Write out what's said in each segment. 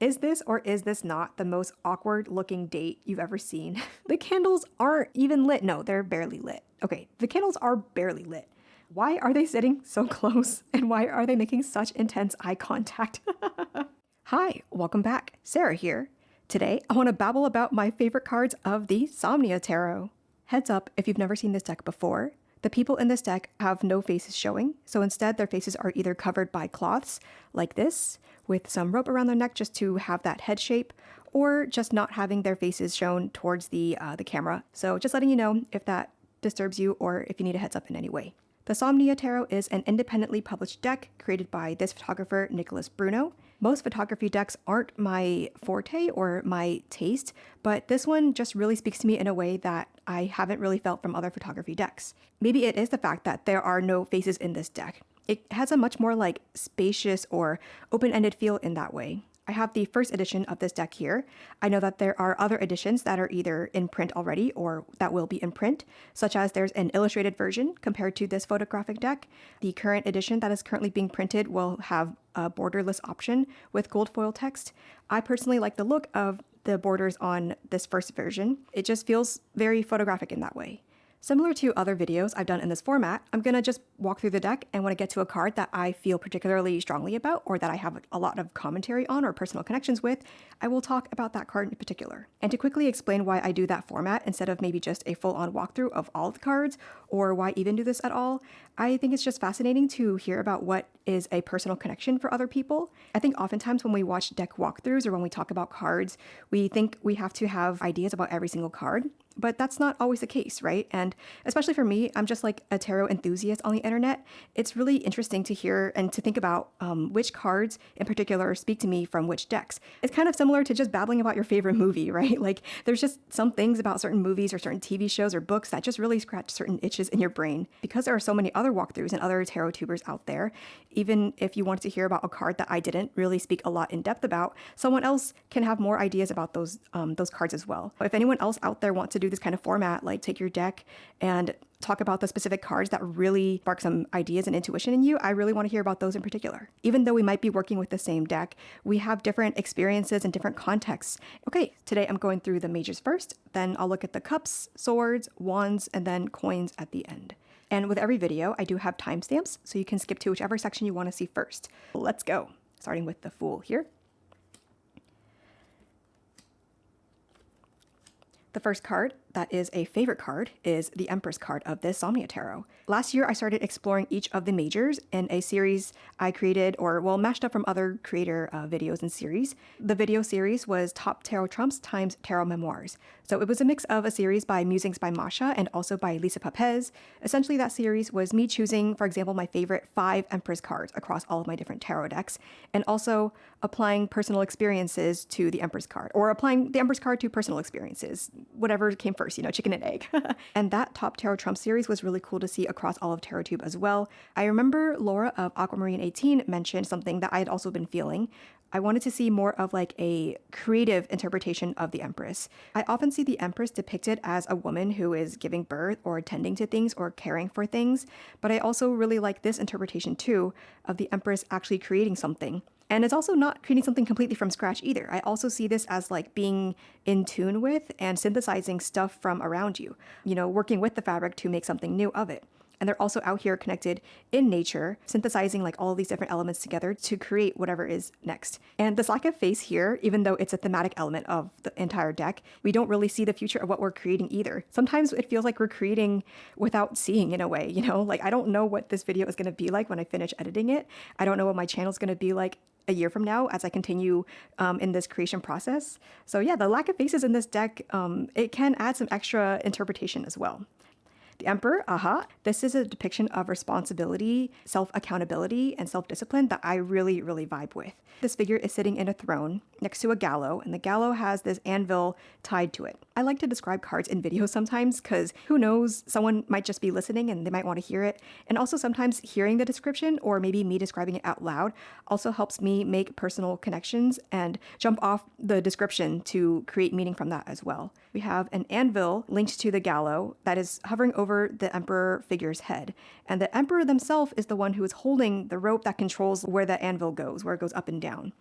Is this or is this not the most awkward looking date you've ever seen? The candles aren't even lit. No, they're barely lit. Okay, the candles are barely lit. Why are they sitting so close? And why are they making such intense eye contact? Hi, welcome back. Sarah here. Today, I want to babble about my favorite cards of the Somnia Tarot. Heads up, if you've never seen this deck before, the people in this deck have no faces showing, so instead their faces are either covered by cloths, like this, with some rope around their neck just to have that head shape, or just not having their faces shown towards the camera. So just letting you know if that disturbs you or if you need a heads up in any way. The Somnia Tarot is an independently published deck created by this photographer, Nicholas Bruno. Most photography decks aren't my forte or my taste, but this one just really speaks to me in a way that I haven't really felt from other photography decks. Maybe it is the fact that there are no faces in this deck. It has a much more like spacious or open-ended feel in that way. I have the first edition of this deck here. I know that there are other editions that are either in print already or that will be in print, such as there's an illustrated version compared to this photographic deck. The current edition that is currently being printed will have a borderless option with gold foil text. I personally like the look of the borders on this first version. It just feels very photographic in that way. Similar to other videos I've done in this format, I'm going to just walk through the deck, and when I get to a card that I feel particularly strongly about or that I have a lot of commentary on or personal connections with, I will talk about that card in particular. And to quickly explain why I do that format instead of maybe just a full-on walkthrough of all the cards, or why even do this at all, I think it's just fascinating to hear about what is a personal connection for other people. I think oftentimes when we watch deck walkthroughs or when we talk about cards, we think we have to have ideas about every single card. But that's not always the case, right? And especially for me, I'm just like a tarot enthusiast on the internet. It's really interesting to hear and to think about which cards in particular speak to me from which decks. It's kind of similar to just babbling about your favorite movie, right? Like there's just some things about certain movies or certain TV shows or books that just really scratch certain itches in your brain. Because there are so many other walkthroughs and other tarot tubers out there, even if you wanted to hear about a card that I didn't really speak a lot in depth about, someone else can have more ideas about those cards as well. If anyone else out there wants to do this kind of format, like take your deck and talk about the specific cards that really spark some ideas and intuition in you, I really want to hear about those in particular. Even though we might be working with the same deck, we have different experiences and different contexts. Okay, today I'm going through the mages first, then I'll look at the cups, swords, wands, and then coins at the end. And with every video, I do have timestamps, so you can skip to whichever section you want to see first. Let's go. Starting with the Fool here. The first card that is a favorite card is the Empress card of this Somnia Tarot. Last year, I started exploring each of the majors in a series I created, mashed up from other creator videos and series. The video series was Top Tarot Trumps times Tarot Memoirs. So it was a mix of a series by Musings by Masha and also by Lisa Papez. Essentially, that series was me choosing, for example, my favorite 5 Empress cards across all of my different tarot decks, and also applying personal experiences to the Empress card, or applying the Empress card to personal experiences, whatever came first, chicken and egg. And that Top Tarot Trump series was really cool to see across all of TarotTube as well. I remember Laura of Aquamarine 18 mentioned something that I had also been feeling. I wanted to see more of like a creative interpretation of the Empress. I often see the Empress depicted as a woman who is giving birth or tending to things or caring for things, but I also really like this interpretation too of the Empress actually creating something. And it's also not creating something completely from scratch either. I also see this as like being in tune with and synthesizing stuff from around you, working with the fabric to make something new of it. And they're also out here connected in nature, synthesizing like all these different elements together to create whatever is next. And this lack of face here, even though it's a thematic element of the entire deck, we don't really see the future of what we're creating either. Sometimes it feels like we're creating without seeing in a way, like I don't know what this video is going to be like when I finish editing it. I don't know what my channel is going to be like a year from now as I continue in this creation process. So yeah, the lack of faces in this deck, it can add some extra interpretation as well. The Emperor, this is a depiction of responsibility, self-accountability, and self-discipline that I really, really vibe with. This figure is sitting in a throne next to a gallows, and the gallows has this anvil tied to it. I like to describe cards in videos sometimes because who knows, someone might just be listening and they might want to hear it. And also sometimes hearing the description or maybe me describing it out loud also helps me make personal connections and jump off the description to create meaning from that as well. We have an anvil linked to the gallows that is hovering over the emperor figure's head. And the emperor themselves is the one who is holding the rope that controls where the anvil goes, where it goes up and down.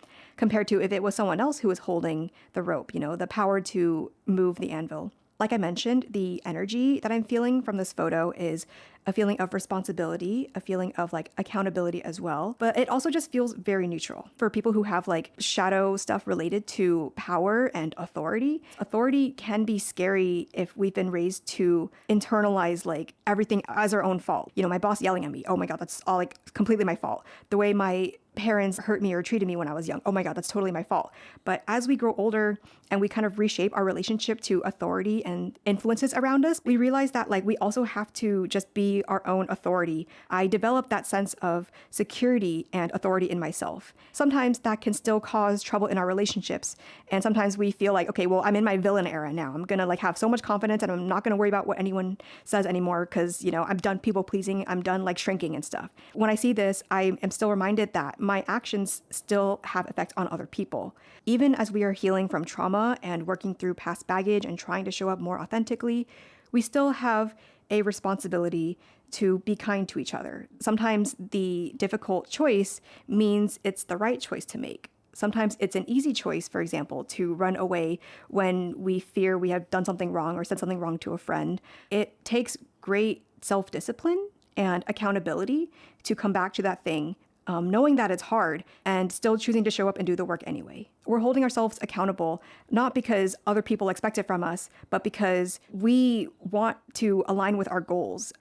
compared to if it was someone else who was holding the rope, the power to move the anvil. Like I mentioned, the energy that I'm feeling from this photo is a feeling of responsibility, a feeling of like accountability as well. But it also just feels very neutral for people who have like shadow stuff related to power and authority. Authority can be scary if we've been raised to internalize like everything as our own fault. My boss yelling at me. Oh my God, that's all like completely my fault. The way my parents hurt me or treated me when I was young. Oh my God, that's totally my fault. But as we grow older and we kind of reshape our relationship to authority and influences around us, we realize that like we also have to just be our own authority. I developed that sense of security and authority in myself. Sometimes that can still cause trouble in our relationships. And sometimes we feel like, okay, well, I'm in my villain era now. I'm gonna like have so much confidence and I'm not gonna worry about what anyone says anymore because, I'm done people pleasing. I'm done like shrinking and stuff. When I see this, I am still reminded that my actions still have effect on other people. Even as we are healing from trauma and working through past baggage and trying to show up more authentically, we still have a responsibility to be kind to each other. Sometimes the difficult choice means it's the right choice to make. Sometimes it's an easy choice, for example, to run away when we fear we have done something wrong or said something wrong to a friend. It takes great self-discipline and accountability to come back to that thing, knowing that it's hard and still choosing to show up and do the work anyway. We're holding ourselves accountable, not because other people expect it from us, but because we want to align with our goals.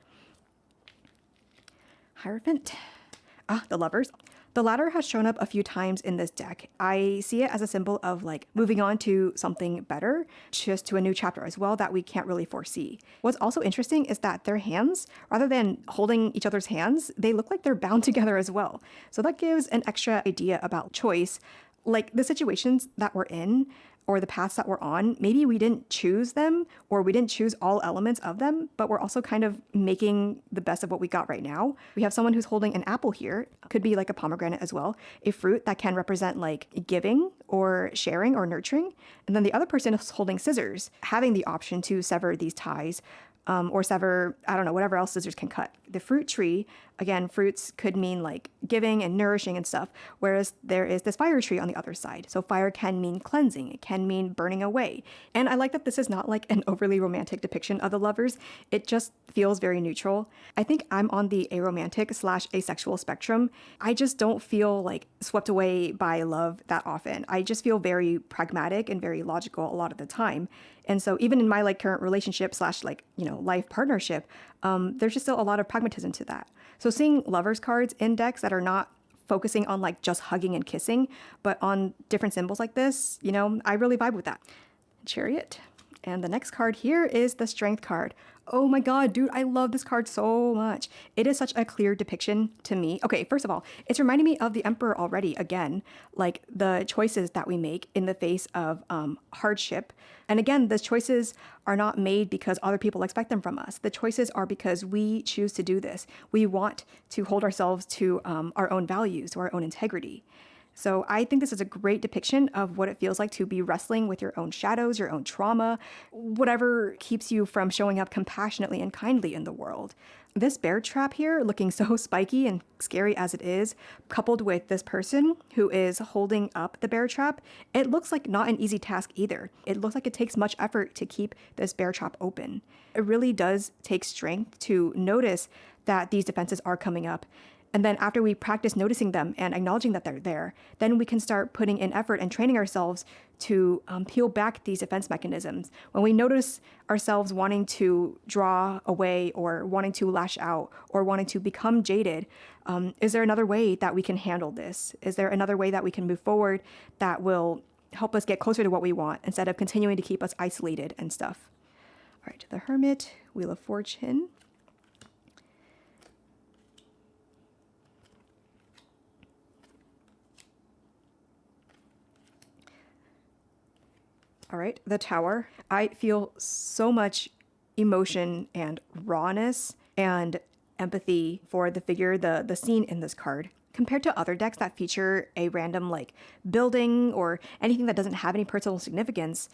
Hierophant. The Lovers. The latter has shown up a few times in this deck. I see it as a symbol of like moving on to something better, just to a new chapter as well that we can't really foresee. What's also interesting is that their hands, rather than holding each other's hands, they look like they're bound together as well. So that gives an extra idea about choice. Like the situations that we're in or the paths that we're on, maybe we didn't choose them or we didn't choose all elements of them, but we're also kind of making the best of what we got right now. We have someone who's holding an apple here, could be like a pomegranate as well, a fruit that can represent like giving or sharing or nurturing. And then the other person is holding scissors, having the option to sever these ties. Or sever, I don't know, whatever else scissors can cut. The fruit tree, again, fruits could mean like giving and nourishing and stuff, whereas there is this fire tree on the other side. So fire can mean cleansing, it can mean burning away. And I like that this is not like an overly romantic depiction of the lovers. It just feels very neutral. I think I'm on the aromantic/asexual spectrum. I just don't feel like swept away by love that often. I just feel very pragmatic and very logical a lot of the time. And so even in my like current relationship / like, life partnership, there's just still a lot of pragmatism to that. So seeing lovers cards in decks that are not focusing on like just hugging and kissing, but on different symbols like this, I really vibe with that. Chariot. And the next card here is the Strength card. Oh my God, dude, I love this card so much. It is such a clear depiction to me. Okay, first of all, it's reminding me of the Emperor already again, like the choices that we make in the face of hardship. And again, the choices are not made because other people expect them from us. The choices are because we choose to do this. We want to hold ourselves to our own values, to our own integrity. So I think this is a great depiction of what it feels like to be wrestling with your own shadows, your own trauma, whatever keeps you from showing up compassionately and kindly in the world. This bear trap here, looking so spiky and scary as it is, coupled with this person who is holding up the bear trap, it looks like not an easy task either. It looks like it takes much effort to keep this bear trap open. It really does take strength to notice that these defenses are coming up. And then after we practice noticing them and acknowledging that they're there, then we can start putting in effort and training ourselves to peel back these defense mechanisms. When we notice ourselves wanting to draw away or wanting to lash out or wanting to become jaded, is there another way that we can handle this? Is there another way that we can move forward that will help us get closer to what we want instead of continuing to keep us isolated and stuff? All right, the Hermit, Wheel of Fortune. All right, the Tower. I feel so much emotion and rawness and empathy for the figure, the scene in this card. Compared to other decks that feature a random like building or anything that doesn't have any personal significance,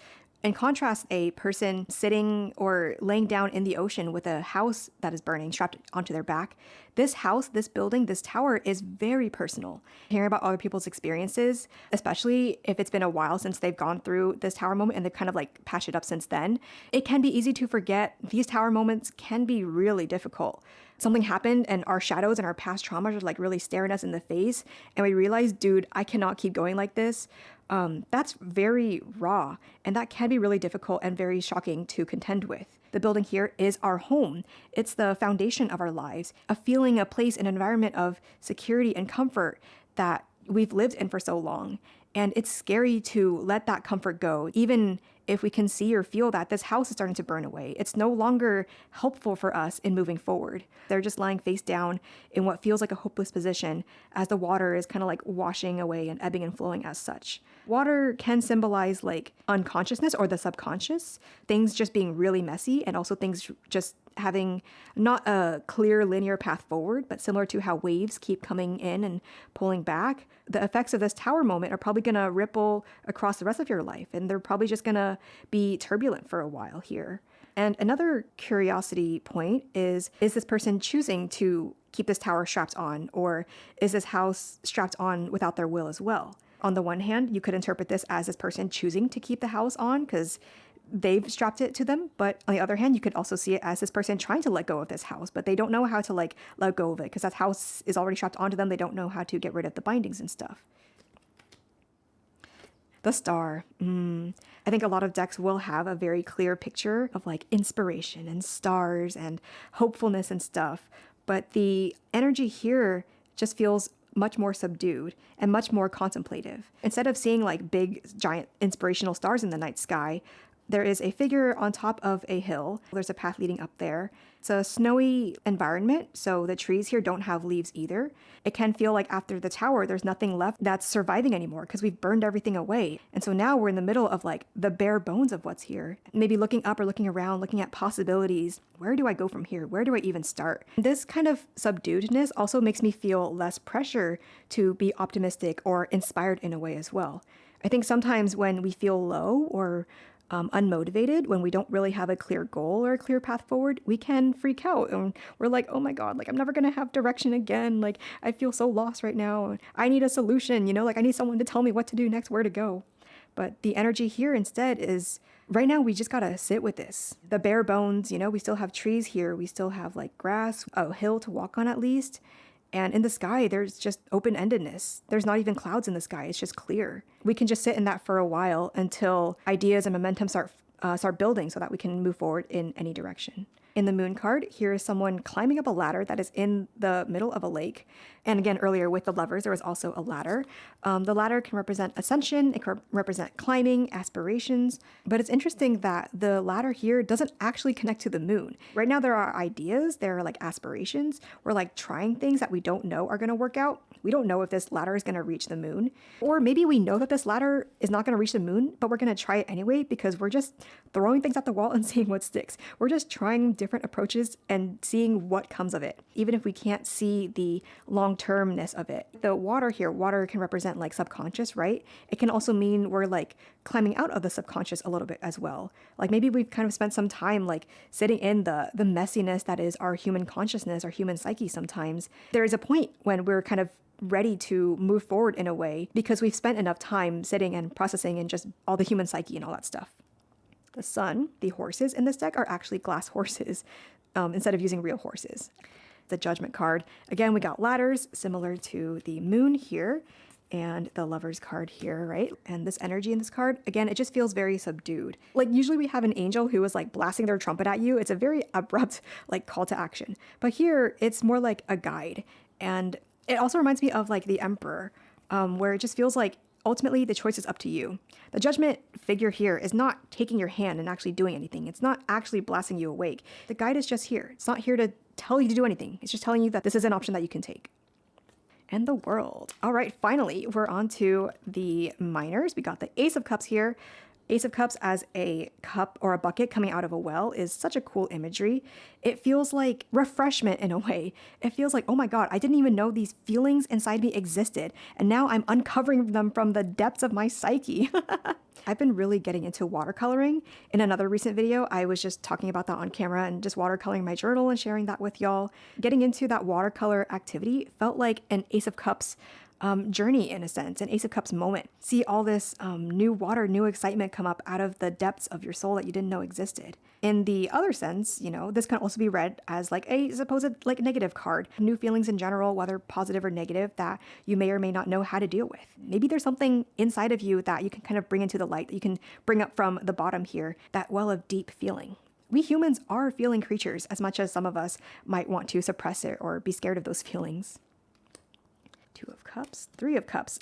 In contrast, a person sitting or laying down in the ocean with a house that is burning strapped onto their back, this house, this building, this tower is very personal. Hearing about other people's experiences, especially if it's been a while since they've gone through this tower moment and they've kind of like patched it up since then, it can be easy to forget. These tower moments can be really difficult. Something happened and our shadows and our past traumas are like really staring us in the face, and we realize, dude, I cannot keep going like this. That's very raw, and that can be really difficult and very shocking to contend with. The building here is our home. It's the foundation of our lives, a feeling, a place, an environment of security and comfort that we've lived in for so long. And it's scary to let that comfort go, even if we can see or feel that this house is starting to burn away. It's no longer helpful for us in moving forward. They're just lying face down in what feels like a hopeless position as the water is kind of like washing away and ebbing and flowing as such. Water can symbolize like unconsciousness or the subconscious, things just being really messy, and also things just having not a clear linear path forward, but similar to how waves keep coming in and pulling back. The effects of this tower moment are probably going to ripple across the rest of your life, and they're probably just going to be turbulent for a while here. And another curiosity point is this person choosing to keep this tower strapped on, or is this house strapped on without their will as well? On the one hand, you could interpret this as this person choosing to keep the house on because they've strapped it to them. But on the other hand, you could also see it as this person trying to let go of this house, but they don't know how to like let go of it because that house is already strapped onto them. They don't know how to get rid of the bindings and stuff. The star. I think a lot of decks will have a very clear picture of like inspiration and stars and hopefulness and stuff. But the energy here just feels much more subdued and much more contemplative. Instead of seeing like big, giant inspirational stars in the night sky, there is a figure on top of a hill. There's a path leading up there. It's a snowy environment, so the trees here don't have leaves either. It can feel like after the tower, there's nothing left that's surviving anymore because we've burned everything away. And so now we're in the middle of like the bare bones of what's here. Maybe looking up or looking around, looking at possibilities. Where do I go from here? Where do I even start? This kind of subduedness also makes me feel less pressure to be optimistic or inspired in a way as well. I think sometimes when we feel low or unmotivated, when we don't really have a clear goal or a clear path forward, we can freak out and we're like, oh my God, like I'm never gonna have direction again. Like I feel so lost right now. I need a solution, like I need someone to tell me what to do next, where to go. But the energy here instead is right now we just gotta sit with this. The bare bones, we still have trees here. We still have like grass, a hill to walk on at least. And in the sky, there's just open-endedness. There's not even clouds in the sky. It's just clear. We can just sit in that for a while until ideas and momentum start building so that we can move forward in any direction. In the moon card, here is someone climbing up a ladder that is in the middle of a lake. And again, earlier with the lovers, there was also a ladder. The ladder can represent ascension, it can represent climbing, aspirations. But it's interesting that the ladder here doesn't actually connect to the moon. Right now, there are ideas, there are like aspirations. We're like trying things that we don't know are going to work out. We don't know if this ladder is going to reach the moon. Or maybe we know that this ladder is not going to reach the moon, but we're going to try it anyway because we're just throwing things at the wall and seeing what sticks. We're just trying different approaches and seeing what comes of it, even if we can't see the long-termness of it. The water here, water can represent like subconscious, right? It can also mean we're like climbing out of the subconscious a little bit as well. Like maybe we've kind of spent some time like sitting in the messiness that is our human consciousness, our human psyche sometimes. There is a point when we're kind of ready to move forward in a way because we've spent enough time sitting and processing and just all the human psyche and all that stuff. The sun, the horses in this deck are actually glass horses instead of using real horses. The Judgment card, again, we got ladders similar to the moon here and the Lovers card here, right? And this energy in this card, again, it just feels very subdued. Like usually we have an angel who is like blasting their trumpet at you. It's a very abrupt like call to action. But here it's more like a guide. And it also reminds me of like the Emperor, where it just feels like ultimately the choice is up to you. The Judgment figure here is not taking your hand and actually doing anything. It's not actually blasting you awake. The guide is just here. It's not here to tell you to do anything. It's just telling you that this is an option that you can take. And the World. All right, finally, we're on to the minors. We got the Ace of Cups here. Ace of Cups as a cup or a bucket coming out of a well is such a cool imagery. It feels like refreshment in a way. It feels like, oh my God, I didn't even know these feelings inside me existed. And now I'm uncovering them from the depths of my psyche. I've been really getting into watercoloring. In another recent video, I was just talking about that on camera and just watercoloring my journal and sharing that with y'all. Getting into that watercolor activity felt like an Ace of Cups journey in a sense, an Ace of Cups moment. See all this new water, new excitement come up out of the depths of your soul that you didn't know existed. In the other sense, this can also be read as like a supposed like negative card. New feelings in general, whether positive or negative, that you may or may not know how to deal with. Maybe there's something inside of you that you can kind of bring into the light, that you can bring up from the bottom here, that well of deep feeling. We humans are feeling creatures, as much as some of us might want to suppress it or be scared of those feelings. 2 of Cups, 3 of Cups.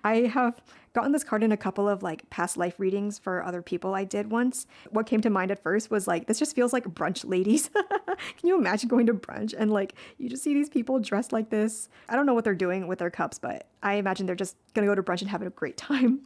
I have gotten this card in a couple of like past life readings for other people I did once. What came to mind at first was like, this just feels like brunch ladies. Can you imagine going to brunch and like you just see these people dressed like this? I don't know what they're doing with their cups, but I imagine they're just gonna go to brunch and have a great time.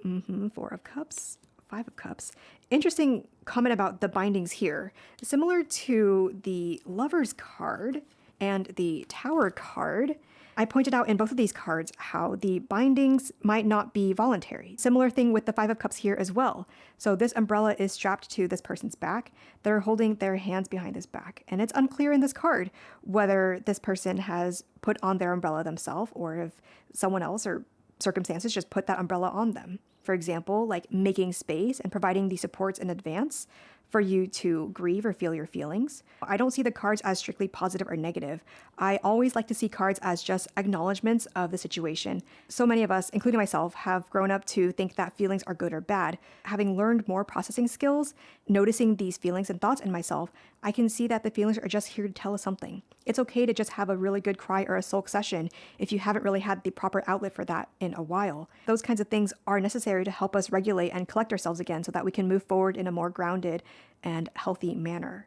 4 of Cups, 5 of Cups. Interesting comment about the bindings here. Similar to the Lover's card and the Tower card, I pointed out in both of these cards how the bindings might not be voluntary. Similar thing with the 5 of Cups here as well. So this umbrella is strapped to this person's back. They're holding their hands behind this back. And it's unclear in this card whether this person has put on their umbrella themselves or if someone else or circumstances just put that umbrella on them. For example, like making space and providing the supports in advance for you to grieve or feel your feelings. I don't see the cards as strictly positive or negative. I always like to see cards as just acknowledgements of the situation. So many of us, including myself, have grown up to think that feelings are good or bad. Having learned more processing skills, noticing these feelings and thoughts in myself, I can see that the feelings are just here to tell us something. It's okay to just have a really good cry or a sulk session if you haven't really had the proper outlet for that in a while. Those kinds of things are necessary to help us regulate and collect ourselves again so that we can move forward in a more grounded and healthy manner.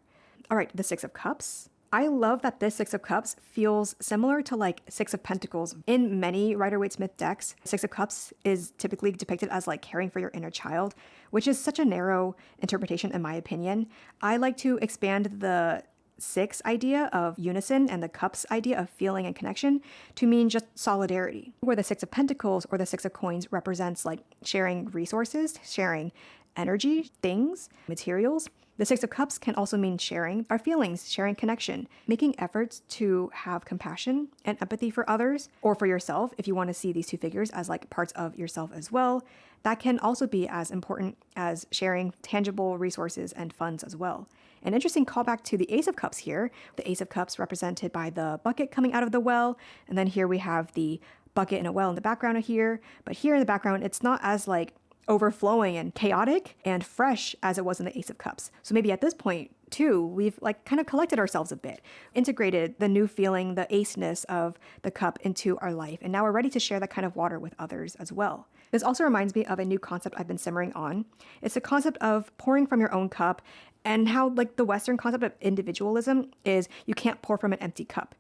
All right, the 6 of Cups. I love that this 6 of Cups feels similar to like 6 of Pentacles. In many Rider-Waite-Smith decks, 6 of Cups is typically depicted as like caring for your inner child, which is such a narrow interpretation in my opinion. I like to expand the 6 idea of unison and the cups idea of feeling and connection to mean just solidarity, where the 6 of Pentacles or the 6 of Coins represents like sharing resources, sharing energy, things, materials. The 6 of Cups can also mean sharing our feelings, sharing connection, making efforts to have compassion and empathy for others or for yourself if you want to see these two figures as like parts of yourself as well. That can also be as important as sharing tangible resources and funds as well. An interesting callback to the Ace of Cups here. The Ace of Cups represented by the bucket coming out of the well. And then here we have the bucket and a well in the background here. But here in the background, it's not as like overflowing and chaotic and fresh as it was in the Ace of Cups. So maybe at this point too, we've like kind of collected ourselves a bit, integrated the new feeling, the aceness of the cup into our life. And now we're ready to share that kind of water with others as well. This also reminds me of a new concept I've been simmering on. It's the concept of pouring from your own cup and how like the Western concept of individualism is you can't pour from an empty cup.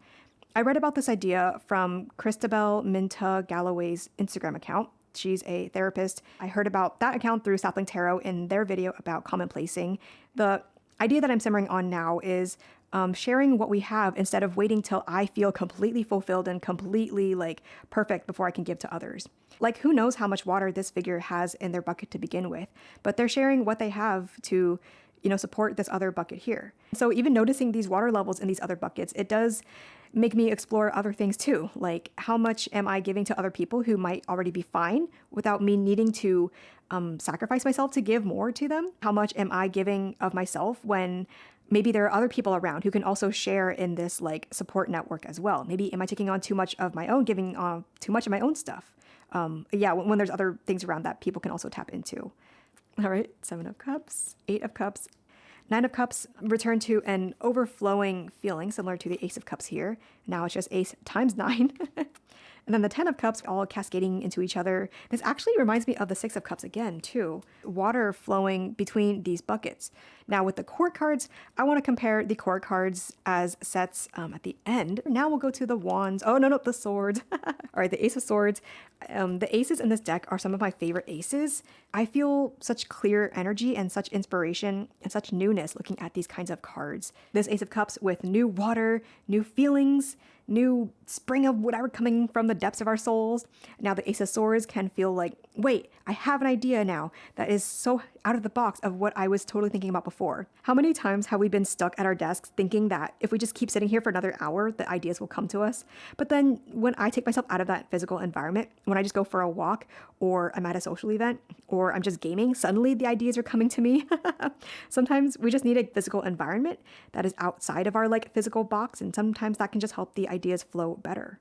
I read about this idea from Christabel Minta Galloway's Instagram account. She's a therapist. I heard about that account through Sapling Tarot in their video about commonplacing. The idea that I'm simmering on now is sharing what we have instead of waiting till I feel completely fulfilled and completely like perfect before I can give to others. Like who knows how much water this figure has in their bucket to begin with, but they're sharing what they have to support this other bucket here. So even noticing these water levels in these other buckets, it does make me explore other things too. Like how much am I giving to other people who might already be fine without me needing to sacrifice myself to give more to them? How much am I giving of myself when maybe there are other people around who can also share in this like support network as well? Maybe am I taking on too much of my own, giving too much of my own stuff? When there's other things around that people can also tap into. All right, 7 of Cups, 8 of Cups, 9 of Cups return to an overflowing feeling similar to the Ace of Cups here. Now it's just Ace times 9. And then the 10 of Cups all cascading into each other. This actually reminds me of the 6 of Cups again, too. Water flowing between these buckets. Now with the court cards, I want to compare the court cards as sets at the end. Now we'll go to the wands. Oh, no, the swords. All right, the Ace of Swords. The aces in this deck are some of my favorite aces. I feel such clear energy and such inspiration and such newness looking at these kinds of cards. This Ace of Cups with new water, new feelings, new spring of whatever coming from the depths of our souls. Now the Ace of Swords can feel like, wait, I have an idea now that is so out of the box of what I was totally thinking about before. How many times have we been stuck at our desks thinking that if we just keep sitting here for another hour, the ideas will come to us? But then when I take myself out of that physical environment, when I just go for a walk or I'm at a social event or I'm just gaming, suddenly the ideas are coming to me. Sometimes we just need a physical environment that is outside of our like physical box, and sometimes that can just help the ideas flow better.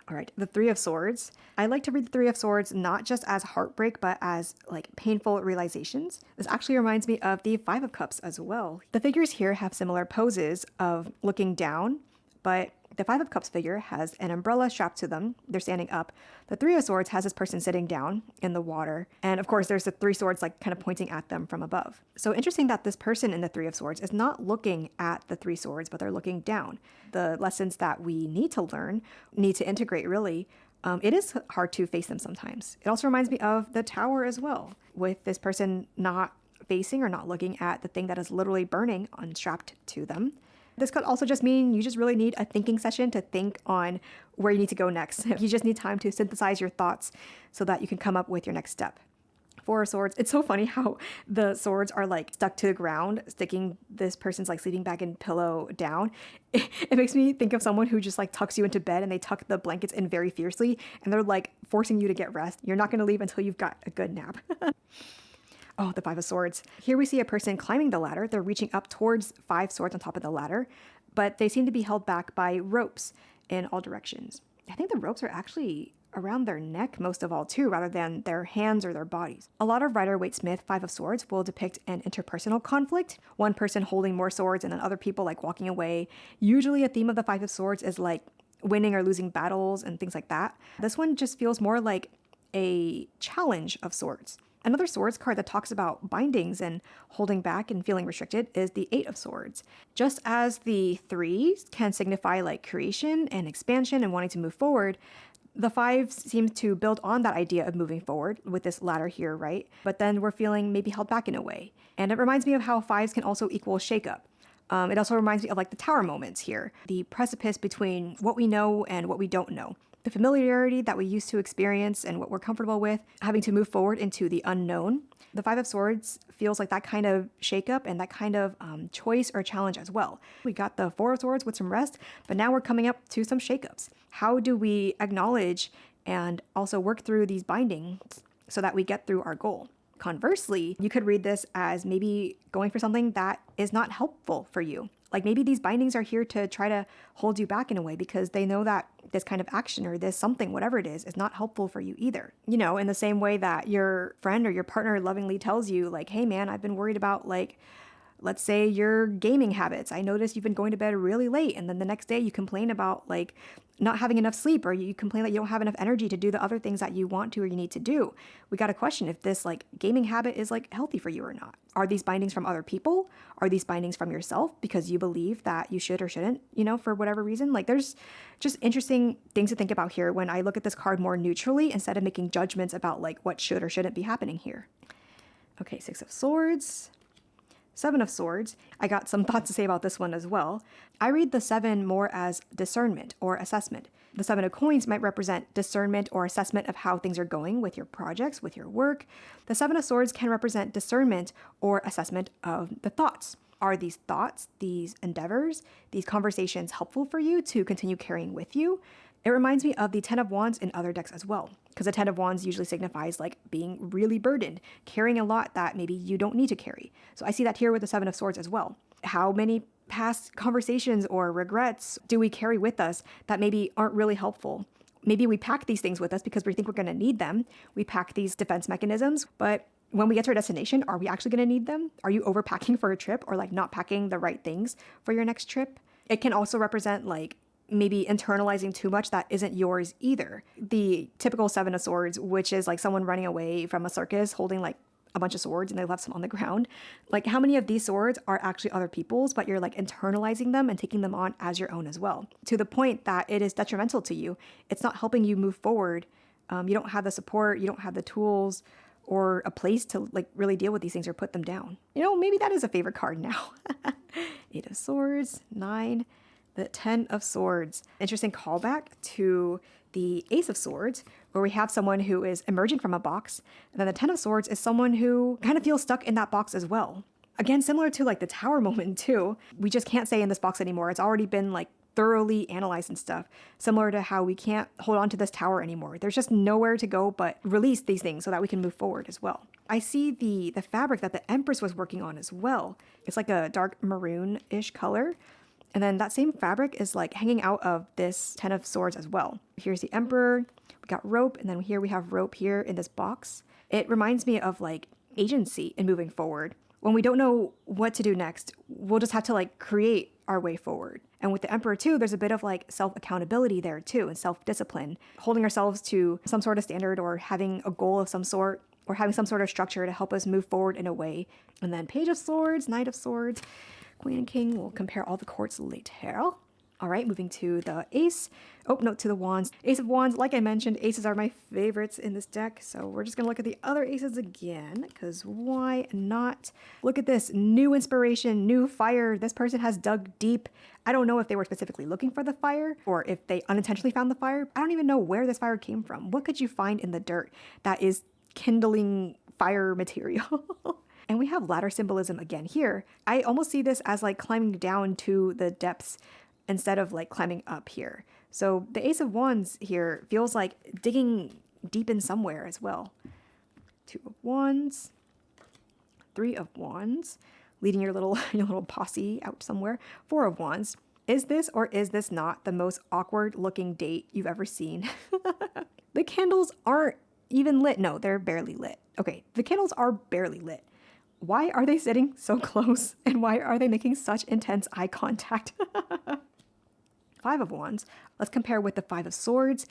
All right, the Three of Swords. I like to read the Three of Swords not just as heartbreak, but as like painful realizations. This actually reminds me of the Five of Cups as well. The figures here have similar poses of looking down, but the Five of Cups figure has an umbrella strapped to them. They're standing up. The Three of Swords has this person sitting down in the water. And of course, there's the three swords like kind of pointing at them from above. So interesting that this person in the Three of Swords is not looking at the three swords, but they're looking down. The lessons that we need to learn, need to integrate really, it is hard to face them sometimes. It also reminds me of the Tower as well, with this person not facing or not looking at the thing that is literally burning unstrapped to them. This could also just mean you just really need a thinking session to think on where you need to go next. You just need time to synthesize your thoughts so that you can come up with your next step. Four of Swords. It's so funny how the swords are like stuck to the ground, sticking this person's like sleeping bag and pillow down. It makes me think of someone who just like tucks you into bed and they tuck the blankets in very fiercely and they're like forcing you to get rest. You're not going to leave until you've got a good nap. Oh, the Five of Swords. Here we see a person climbing the ladder. They're reaching up towards five swords on top of the ladder, but they seem to be held back by ropes in all directions. I think the ropes are actually around their neck most of all too, rather than their hands or their bodies. A lot of Rider-Waite-Smith Five of Swords will depict an interpersonal conflict, one person holding more swords and then other people like walking away. Usually a theme of the Five of Swords is like winning or losing battles and things like that. This one just feels more like a challenge of swords. Another swords card that talks about bindings and holding back and feeling restricted is the Eight of Swords. Just as the three can signify like creation and expansion and wanting to move forward, the five seems to build on that idea of moving forward with this ladder here, right? But then we're feeling maybe held back in a way. And it reminds me of how fives can also equal shakeup. It also reminds me of like the tower moments here, the precipice between what we know and what we don't know. The familiarity that we used to experience and what we're comfortable with, having to move forward into the unknown. The Five of Swords feels like that kind of shakeup and that kind of choice or challenge as well. We got the Four of Swords with some rest, but now we're coming up to some shakeups. How do we acknowledge and also work through these bindings so that we get through our goal? Conversely, you could read this as maybe going for something that is not helpful for you. Like maybe these bindings are here to try to hold you back in a way because they know that this kind of action or this something, whatever it is not helpful for you either. You know, in the same way that your friend or your partner lovingly tells you like, hey man, I've been worried about like, let's say your gaming habits. I noticed you've been going to bed really late. And then the next day you complain about like not having enough sleep, or you complain that you don't have enough energy to do the other things that you want to or you need to do. We got to question if this like gaming habit is like healthy for you or not. Are these bindings from other people? Are these bindings from yourself because you believe that you should or shouldn't, you know, for whatever reason? Like there's just interesting things to think about here when I look at this card more neutrally instead of making judgments about like what should or shouldn't be happening here. Okay, Six of Swords. Seven of Swords. I got some thoughts to say about this one as well. I read the seven more as discernment or assessment. The Seven of Coins might represent discernment or assessment of how things are going with your projects, with your work. The Seven of Swords can represent discernment or assessment of the thoughts. Are these thoughts, these endeavors, these conversations helpful for you to continue carrying with you? It reminds me of the Ten of Wands in other decks as well, because the Ten of Wands usually signifies like being really burdened, carrying a lot that maybe you don't need to carry. So I see that here with the Seven of Swords as well. How many past conversations or regrets do we carry with us that maybe aren't really helpful? Maybe we pack these things with us because we think we're going to need them. We pack these defense mechanisms, but when we get to our destination, are we actually going to need them? Are you overpacking for a trip or like not packing the right things for your next trip? It can also represent like maybe internalizing too much that isn't yours either. The typical Seven of Swords, which is like someone running away from a circus holding like a bunch of swords and they left some on the ground. Like, how many of these swords are actually other people's, but you're like internalizing them and taking them on as your own as well, to the point that it is detrimental to you. It's not helping you move forward. You don't have the support, you don't have the tools or a place to like really deal with these things or put them down. You know, maybe that is a favorite card now. 8 of Swords, 9, the 10 of Swords. Interesting callback to the Ace of Swords, where we have someone who is emerging from a box. And then the 10 of Swords is someone who kind of feels stuck in that box as well. Again, similar to like the Tower moment too. We just can't stay in this box anymore. It's already been like thoroughly analyzed and stuff. Similar to how we can't hold on to this tower anymore. There's just nowhere to go but release these things so that we can move forward as well. I see the fabric that the Empress was working on as well. It's like a dark maroon-ish color. And then that same fabric is like hanging out of this 10 of Swords as well. Here's the Emperor, we got rope, and then here we have rope here in this box. It reminds me of like agency in moving forward. When we don't know what to do next, we'll just have to like create our way forward. And with the Emperor too, there's a bit of like self-accountability there too, and self-discipline, holding ourselves to some sort of standard or having a goal of some sort or having some sort of structure to help us move forward in a way. And then Page of Swords, Knight of Swords, Queen and King. We'll compare all the courts later. All right, moving to the Ace. Oh, no, to the Wands. Ace of Wands, like I mentioned, aces are my favorites in this deck. So we're just going to look at the other aces again, because why not? Look at this. New inspiration, new fire. This person has dug deep. I don't know if they were specifically looking for the fire or if they unintentionally found the fire. I don't even know where this fire came from. What could you find in the dirt that is kindling fire material? And we have ladder symbolism again here. I almost see this as like climbing down to the depths instead of like climbing up here. So the Ace of Wands here feels like digging deep in somewhere as well. 2 of Wands, 3 of Wands, leading your little posse out somewhere. 4 of Wands. Is this or is this not the most awkward looking date you've ever seen? The candles aren't even lit. No, they're barely lit. Okay, the candles are barely lit. Why are they sitting so close? And why are they making such intense eye contact? 5 of Wands. Let's compare with the 5 of Swords.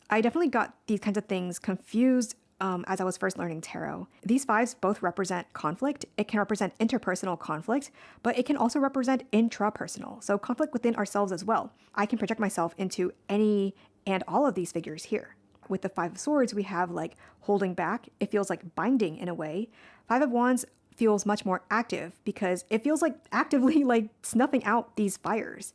I definitely got these kinds of things confused as I was first learning tarot. These 5s both represent conflict. It can represent interpersonal conflict, but it can also represent intrapersonal. So conflict within ourselves as well. I can project myself into any and all of these figures here. With the 5 of Swords, we have like holding back. It feels like binding in a way. 5 of Wands feels much more active because it feels like actively like snuffing out these fires.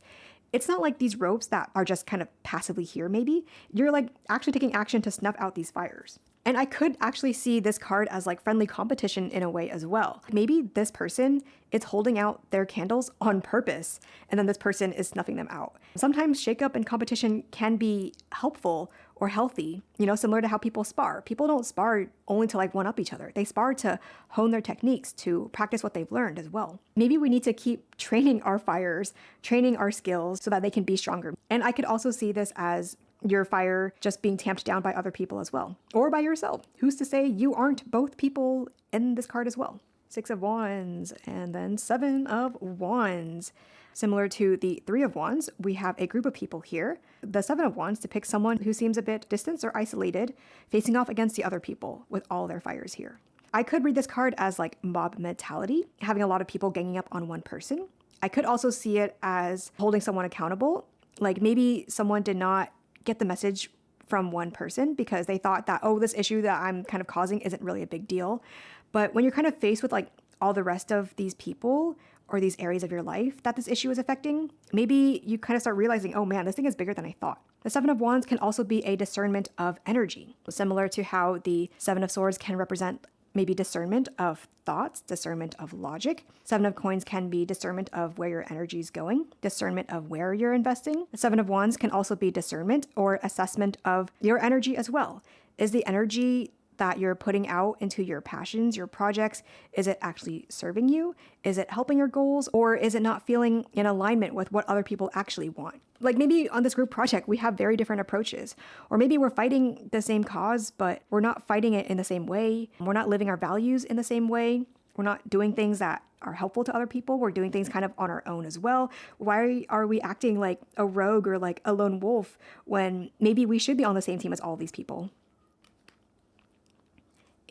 It's not like these ropes that are just kind of passively here maybe. You're like actually taking action to snuff out these fires. And I could actually see this card as like friendly competition in a way as well. Maybe this person is holding out their candles on purpose, and then this person is snuffing them out. Sometimes shakeup and competition can be helpful or healthy, you know, similar to how people spar. People don't spar only to like one-up each other. They spar to hone their techniques, to practice what they've learned as well. Maybe we need to keep training our fires, training our skills so that they can be stronger. And I could also see this as your fire just being tamped down by other people as well, or by yourself. Who's to say you aren't both people in this card as well? 6 of Wands and then 7 of Wands. Similar to the 3 of Wands, we have a group of people here. The 7 of Wands depicts someone who seems a bit distant or isolated, facing off against the other people with all their fires here. I could read this card as like mob mentality, having a lot of people ganging up on one person. I could also see it as holding someone accountable. Like maybe someone did not get the message from one person because they thought that, oh, this issue that I'm kind of causing isn't really a big deal. But when you're kind of faced with like all the rest of these people or these areas of your life that this issue is affecting, maybe you kind of start realizing, oh man, this thing is bigger than I thought. The 7 of Wands can also be a discernment of energy, similar to how the 7 of Swords can represent maybe discernment of thoughts, discernment of logic. 7 of Coins can be discernment of where your energy is going, discernment of where you're investing. The 7 of Wands can also be discernment or assessment of your energy as well. Is the energy that you're putting out into your passions, your projects, is it actually serving you? Is it helping your goals? Or is it not feeling in alignment with what other people actually want? Like maybe on this group project, we have very different approaches. Or maybe we're fighting the same cause, but we're not fighting it in the same way. We're not living our values in the same way. We're not doing things that are helpful to other people. We're doing things kind of on our own as well. Why are we acting like a rogue or like a lone wolf when maybe we should be on the same team as all these people?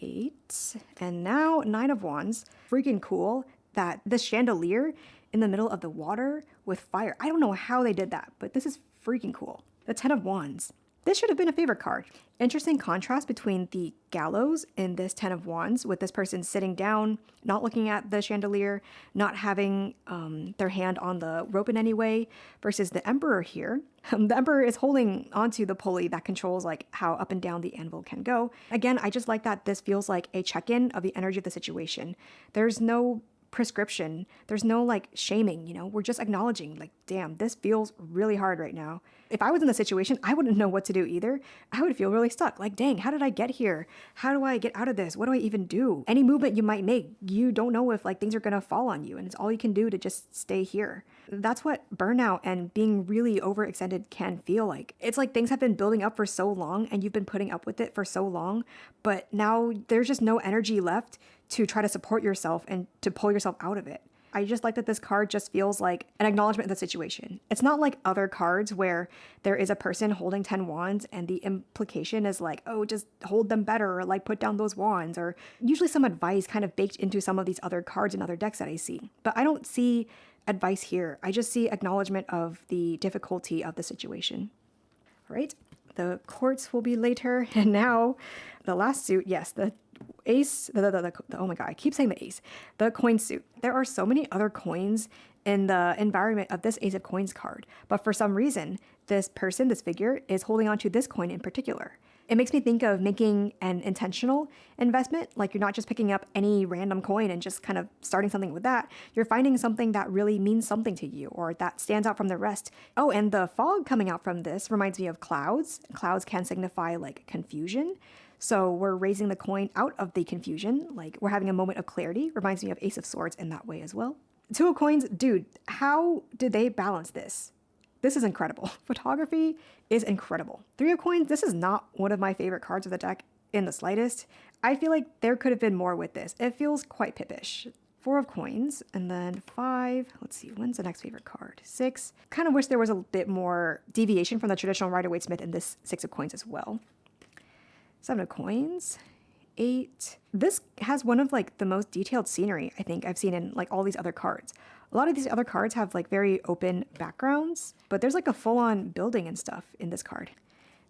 8. And now 9 of Wands. Freaking cool that this chandelier in the middle of the water with fire. I don't know how they did that, but this is freaking cool. The 10 of Wands. This should have been a favorite card. Interesting contrast between the gallows in this 10 of Wands with this person sitting down, not looking at the chandelier, not having their hand on the rope in any way, versus the Emperor here. The Emperor is holding onto the pulley that controls like how up and down the anvil can go. Again, I just like that this feels like a check-in of the energy of the situation. There's no prescription. There's no like shaming, you know, we're just acknowledging like, damn, this feels really hard right now. If I was in the situation, I wouldn't know what to do either. I would feel really stuck. Like, dang, how did I get here? How do I get out of this? What do I even do? Any movement you might make, you don't know if like things are going to fall on you, and it's all you can do to just stay here. That's what burnout and being really overextended can feel like. It's like things have been building up for so long and you've been putting up with it for so long, but now there's just no energy left to try to support yourself and to pull yourself out of it. I just like that this card just feels like an acknowledgement of the situation. It's not like other cards where there is a person holding 10 wands and the implication is like, oh, just hold them better, or like put down those wands, or usually some advice kind of baked into some of these other cards and other decks that I see. But I don't see advice here. I just see acknowledgement of the difficulty of the situation. All right, the courts will be later. And now the last suit, yes, the ace, oh my god, I keep saying the ace, the coin suit. There are so many other coins in the environment of this Ace of Coins card, but for some reason, this person, this figure, is holding on to this coin in particular. It makes me think of making an intentional investment, like you're not just picking up any random coin and just kind of starting something with that. You're finding something that really means something to you or that stands out from the rest. Oh, and the fog coming out from this reminds me of clouds. Clouds can signify like confusion. So we're raising the coin out of the confusion, like we're having a moment of clarity. Reminds me of Ace of Swords in that way as well. 2 of Coins, dude, how did they balance this? This is incredible. Photography is incredible. 3 of Coins, this is not one of my favorite cards of the deck in the slightest. I feel like there could have been more with this. It feels quite pippish. 4 of Coins, and then 5, let's see, when's the next favorite card? 6. Kind of wish there was a bit more deviation from the traditional Rider-Waite-Smith in this 6 of Coins as well. 7 of Coins, 8. This has one of like the most detailed scenery I think I've seen in like all these other cards. A lot of these other cards have like very open backgrounds, but there's like a full-on building and stuff in this card.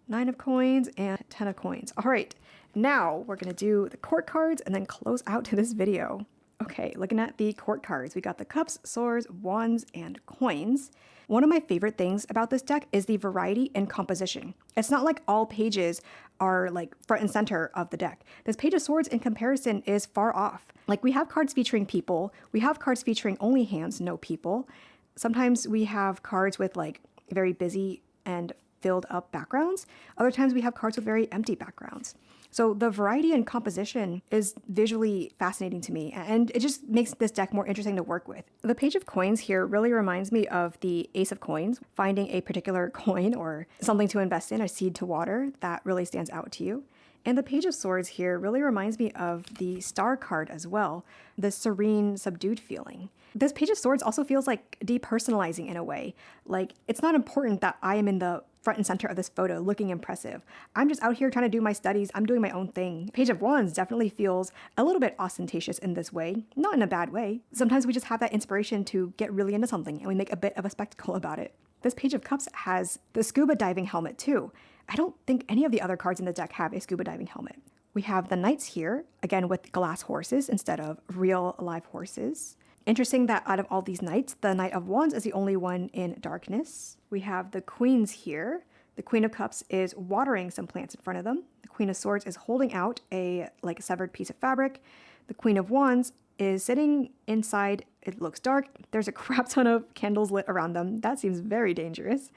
9 of Coins and 10 of Coins. All right, now we're gonna do the court cards and then close out to this video. Okay, looking at the court cards, we got the cups, swords, wands, and coins. One of my favorite things about this deck is the variety and composition. It's not like all pages are like front and center of the deck. This Page of Swords in comparison is far off. Like we have cards featuring people, we have cards featuring only hands, no people. Sometimes we have cards with like very busy and filled up backgrounds. Other times we have cards with very empty backgrounds. So the variety and composition is visually fascinating to me, and it just makes this deck more interesting to work with. The Page of Coins here really reminds me of the Ace of Coins, finding a particular coin or something to invest in, a seed to water that really stands out to you. And the Page of Swords here really reminds me of the Star card as well, the serene, subdued feeling. This Page of Swords also feels like depersonalizing in a way. Like, it's not important that I am in the front and center of this photo looking impressive. I'm just out here trying to do my studies. I'm doing my own thing. Page of Wands definitely feels a little bit ostentatious in this way, not in a bad way. Sometimes we just have that inspiration to get really into something and we make a bit of a spectacle about it. This Page of Cups has the scuba diving helmet too. I don't think any of the other cards in the deck have a scuba diving helmet. We have the Knights here, again with glass horses instead of real live horses. Interesting that out of all these knights, the Knight of Wands is the only one in darkness. We have the Queens here. The Queen of Cups is watering some plants in front of them. The Queen of Swords is holding out a like severed piece of fabric. The Queen of Wands is sitting inside. It looks dark. There's a crap ton of candles lit around them. That seems very dangerous.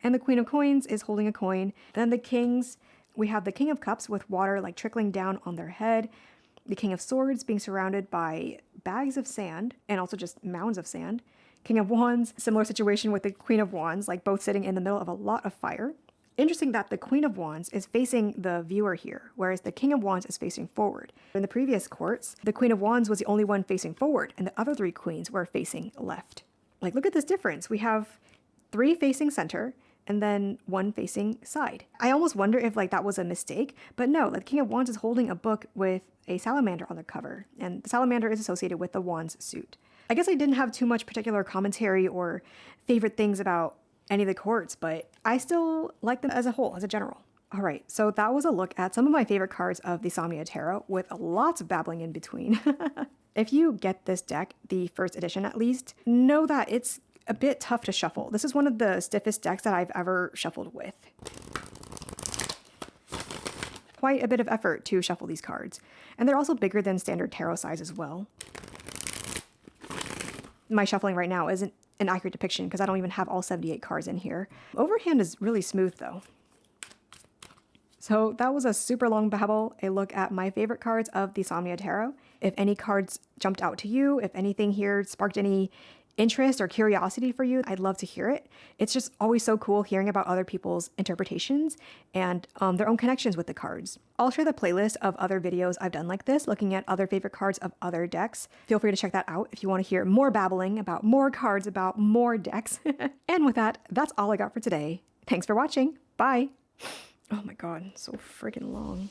And the Queen of Coins is holding a coin. Then the Kings, we have the King of Cups with water like trickling down on their head. The King of Swords being surrounded by bags of sand and also just mounds of sand. King of Wands, similar situation with the Queen of Wands, like both sitting in the middle of a lot of fire. Interesting that the Queen of Wands is facing the viewer here, whereas the King of Wands is facing forward. In the previous courts, the Queen of Wands was the only one facing forward, and the other 3 queens were facing left. Like, look at this difference. We have 3 facing center, and then one facing side. I almost wonder if like that was a mistake, but no, like King of Wands is holding a book with a salamander on the cover, and the salamander is associated with the Wands suit. I guess I didn't have too much particular commentary or favorite things about any of the courts, but I still like them as a whole, as a general. All right, so that was a look at some of my favorite cards of the Somnia Tarot with lots of babbling in between. If you get this deck, the first edition at least, know that it's a bit tough to shuffle. This is one of the stiffest decks that I've ever shuffled with. Quite a bit of effort to shuffle these cards. And they're also bigger than standard tarot size as well. My shuffling right now isn't an accurate depiction because I don't even have all 78 cards in here. Overhand is really smooth though. So that was a super long babble, a look at my favorite cards of the Somnia Tarot. If any cards jumped out to you, if anything here sparked any interest or curiosity for you, I'd love to hear it. It's just always so cool hearing about other people's interpretations and their own connections with the cards. I'll share the playlist of other videos I've done like this, looking at other favorite cards of other decks. Feel free to check that out if you want to hear more babbling about more cards, about more decks. And with that, that's all I got for today. Thanks for watching. Bye. Oh my god, so freaking long.